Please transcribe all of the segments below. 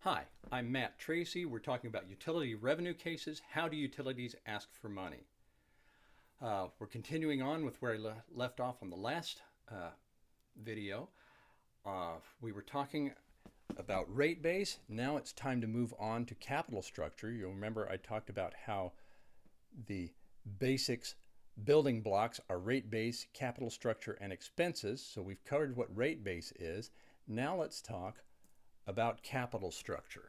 Hi, I'm Matt Tracy. We're talking about utility revenue cases. How do utilities ask for money? We're continuing on with where I left off on the last video. We were talking about rate base. Now it's time to move on to capital structure. You'll remember I talked about how the basics building blocks are rate base, capital structure, and expenses. So we've covered what rate base is. Now let's talk about capital structure.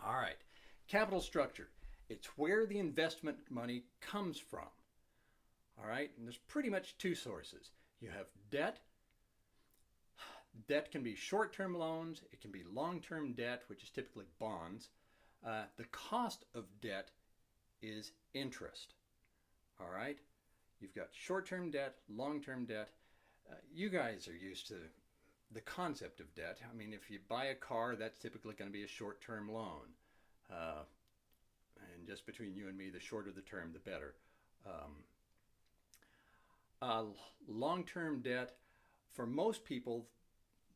All right, capital structure. It's where the investment money comes from. All right, and there's pretty much two sources. You have debt. Debt can be short-term loans. It can be long-term debt, which is typically bonds. The cost of debt is interest. All right, you've got short-term debt, long-term debt. You guys are used to the concept of debt. I mean, if you buy a car, that's typically going to be a short-term loan. And just between you and me, the shorter the term, the better. Long-term debt, for most people,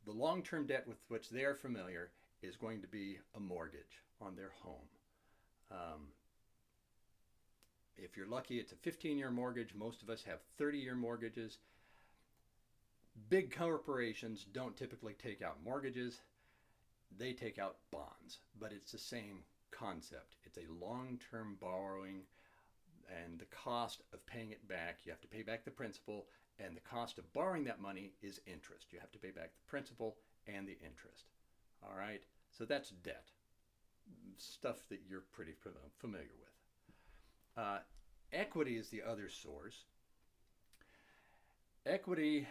the long-term debt with which they're familiar is going to be a mortgage on their home. If you're lucky, it's a 15-year mortgage. Most of us have 30-year mortgages. Big corporations don't typically take out mortgages. They take out bonds, but it's the same concept. It's a long-term borrowing, and the cost of paying it back, you have to pay back the principal, and the cost of borrowing that money is interest. You have to pay back the principal and the interest. All right, so that's debt, stuff that you're pretty familiar with. Equity is the other source. Equity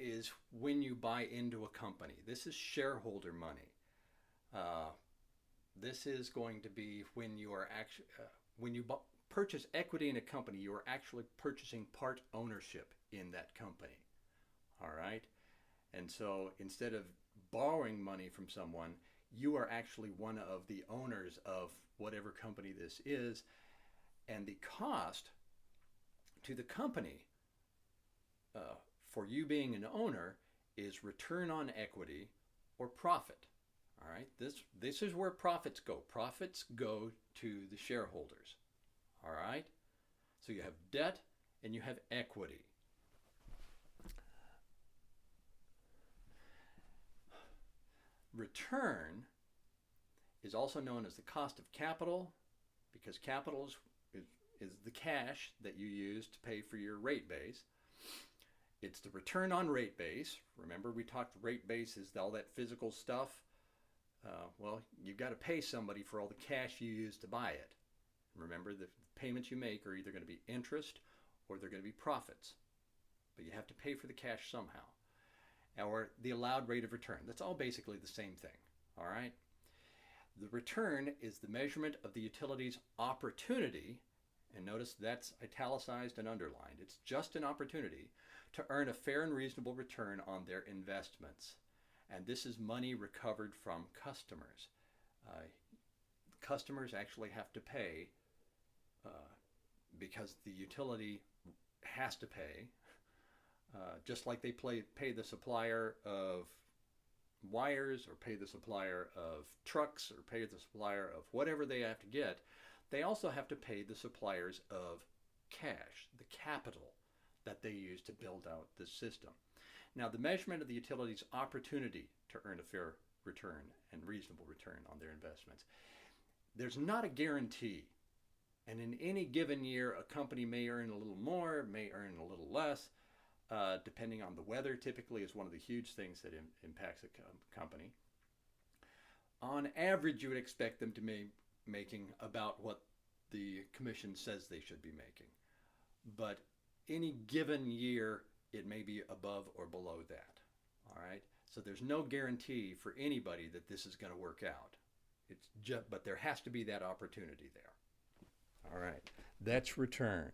is when you buy into a company. This is shareholder money. This is going to be when you are actually when you purchase equity in a company, you are actually purchasing part ownership in that company. All right, and so instead of borrowing money from someone, you are actually one of the owners of whatever company this is, and the cost to the company for you being an owner is return on equity or profit. All right, this is where profits go. Profits go to the shareholders. All right, so you have debt and you have equity. Return is also known as the cost of capital, because capital is the cash that you use to pay for your rate base. It's the return on rate base. Remember, we talked rate base is all that physical stuff. Well, you've got to pay somebody for all the cash you use to buy it. Remember, the payments you make are either going to be interest or they're going to be profits. But you have to pay for the cash somehow. Or the allowed rate of return. That's all basically the same thing. All right? The return is the measurement of the utility's opportunity, and notice that's italicized and underlined. It's just an opportunity to earn a fair and reasonable return on their investments. And this is money recovered from customers. Customers actually have to pay because the utility has to pay, just like they pay the supplier of wires or pay the supplier of trucks or pay the supplier of whatever they have to get. They also have to pay the suppliers of cash, the capital that they use to build out this system. Now, the measurement of the utility's opportunity to earn a fair return and reasonable return on their investments. There's not a guarantee. And in any given year, a company may earn a little more, may earn a little less, depending on the weather. Typically is one of the huge things that impacts a company. On average, you would expect them to be making about what the commission says they should be making. But any given year, it may be above or below that. All right? So there's no guarantee for anybody that this is going to work out. But there has to be that opportunity there. All right, that's return.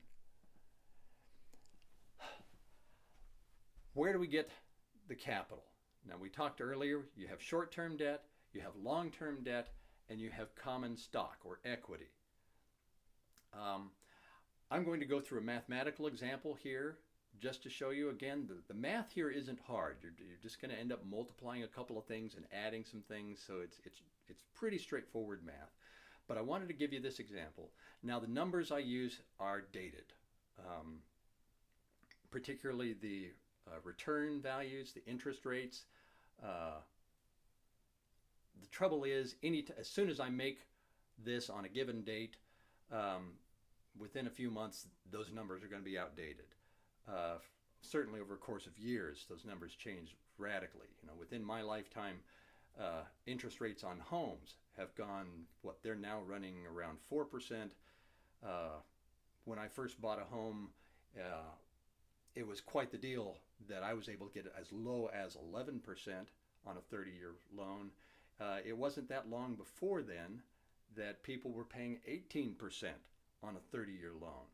Where do we get the capital? Now, we talked earlier, you have short-term debt, you have long-term debt, and you have common stock or equity. I'm going to go through a mathematical example here just to show you again, the math here isn't hard. You're just going to end up multiplying a couple of things and adding some things, so it's pretty straightforward math. But I wanted to give you this example. Now the numbers I use are dated, particularly the return values, the interest rates. The trouble is, as soon as I make this on a given date, within a few months, those numbers are going to be outdated. Certainly over a course of years, those numbers change radically. Within my lifetime, interest rates on homes have gone, they're now running around 4%. When I first bought a home, it was quite the deal that I was able to get it as low as 11% on a 30-year loan. It wasn't that long before then that people were paying 18% on a 30-year loan.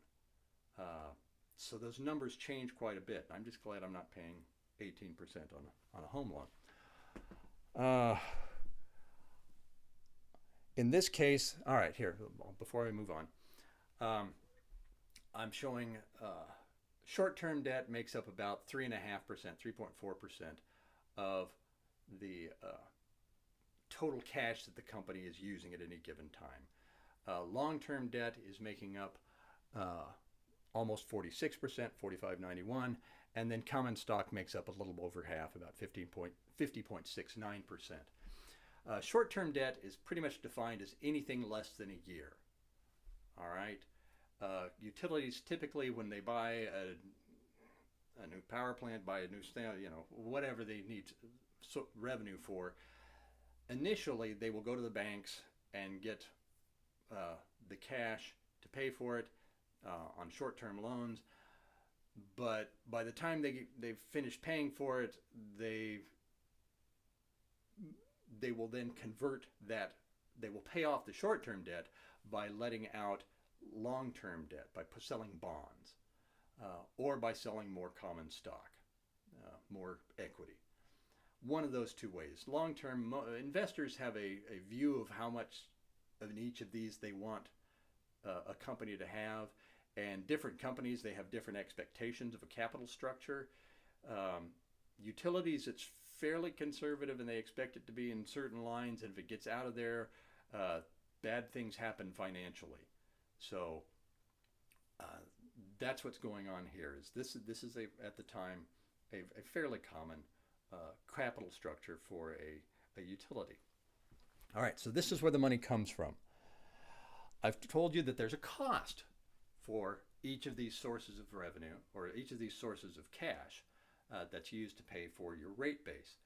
So those numbers change quite a bit. I'm just glad I'm not paying 18% on a home loan. In this case, all right, here, before I move on, I'm showing short-term debt makes up about 3.5%, 3.4% of the total cash that the company is using at any given time. Long-term debt is making up almost 46%, 45.91, and then common stock makes up a little over half, about 50.69%. Short-term debt is pretty much defined as anything less than a year. All right. Utilities typically, when they buy a new power plant, buy a new whatever they need revenue for, initially they will go to the banks and get the cash to pay for it on short-term loans. But by the time they've finished paying for it, they will then convert that. They will pay off the short-term debt by letting out long-term debt, by selling bonds, or by selling more common stock, more equity. One of those two ways. Long-term, investors have a view of how much of each of these they want a company to have, and different companies, they have different expectations of a capital structure. Utilities, it's fairly conservative, and they expect it to be in certain lines, and if it gets out of there, bad things happen financially. So that's what's going on here. This is at the time a fairly common capital structure for a utility. All right, so this is where the money comes from. I've told you that there's a cost for each of these sources of revenue, or each of these sources of cash that's used to pay for your rate base.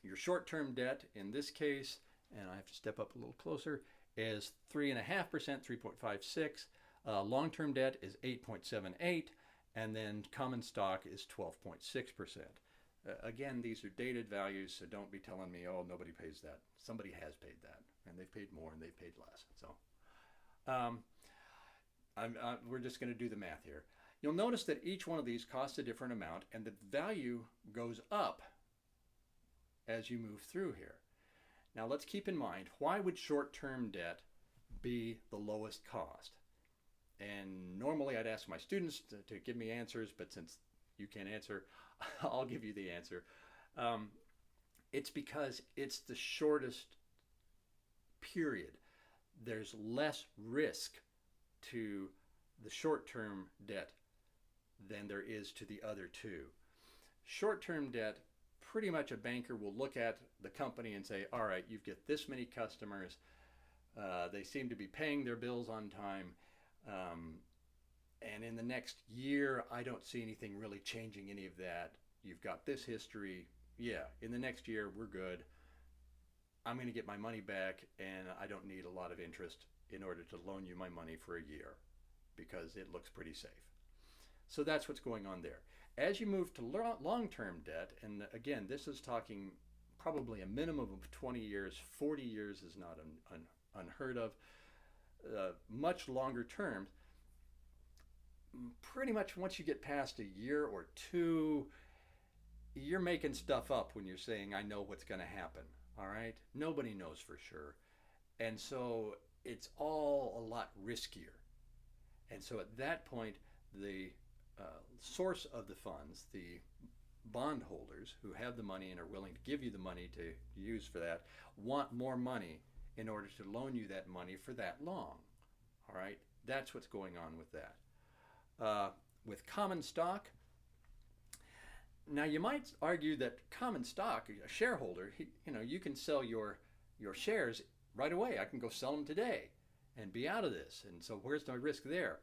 Your short-term debt in this case, and I have to step up a little closer, is 3.5%, 3.56. Long-term debt is 8.78, and then common stock is 12.6%. Again, these are dated values, so don't be telling me, oh, nobody pays that. Somebody has paid that, and they've paid more and they've paid less. So we're just going to do the math here. You'll notice that each one of these costs a different amount, and the value goes up as you move through here. Now let's keep in mind, why would short-term debt be the lowest cost? And normally I'd ask my students to give me answers, but since you can't answer, I'll give you the answer. It's because it's the shortest period. There's less risk to the short-term debt than there is to the other two. Short-term debt, pretty much a banker will look at the company and say, all right, you've got this many customers. They seem to be paying their bills on time. And in the next year, I don't see anything really changing any of that. You've got this history. Yeah, in the next year, we're good. I'm going to get my money back, and I don't need a lot of interest in order to loan you my money for a year because it looks pretty safe. So that's what's going on there. As you move to long-term debt, and again, this is talking probably a minimum of 20 years, 40 years is not unheard of, much longer term, pretty much once you get past a year or two, you're making stuff up when you're saying, I know what's going to happen, all right? Nobody knows for sure. And so it's all a lot riskier. And so at that point, the source of the funds, the bondholders who have the money and are willing to give you the money to use for that, want more money in order to loan you that money for that long. All right, that's what's going on with that. With common stock, now you might argue that common stock, a shareholder, you can sell your shares right away. I can go sell them today and be out of this. And so where's the risk there?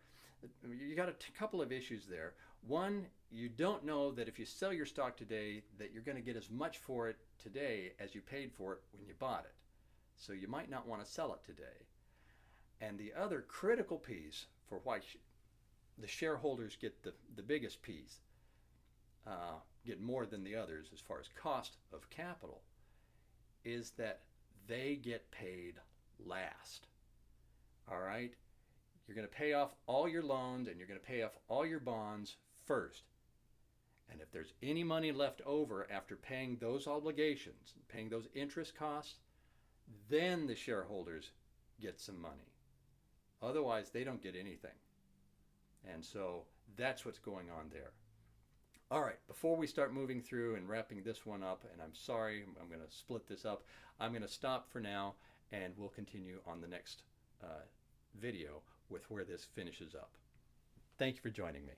You got a couple of issues there. One, you don't know that if you sell your stock today that you're going to get as much for it today as you paid for it when you bought it. So you might not want to sell it today. And the other critical piece for why the shareholders get the biggest piece, get more than the others as far as cost of capital, is that they get paid last. All right? You're going to pay off all your loans and you're going to pay off all your bonds first. And if there's any money left over after paying those obligations, paying those interest costs, then the shareholders get some money. Otherwise, they don't get anything. And so that's what's going on there. All right, before we start moving through and wrapping this one up, and I'm sorry, I'm going to split this up. I'm going to stop for now, and we'll continue on the next video with where this finishes up. Thank you for joining me.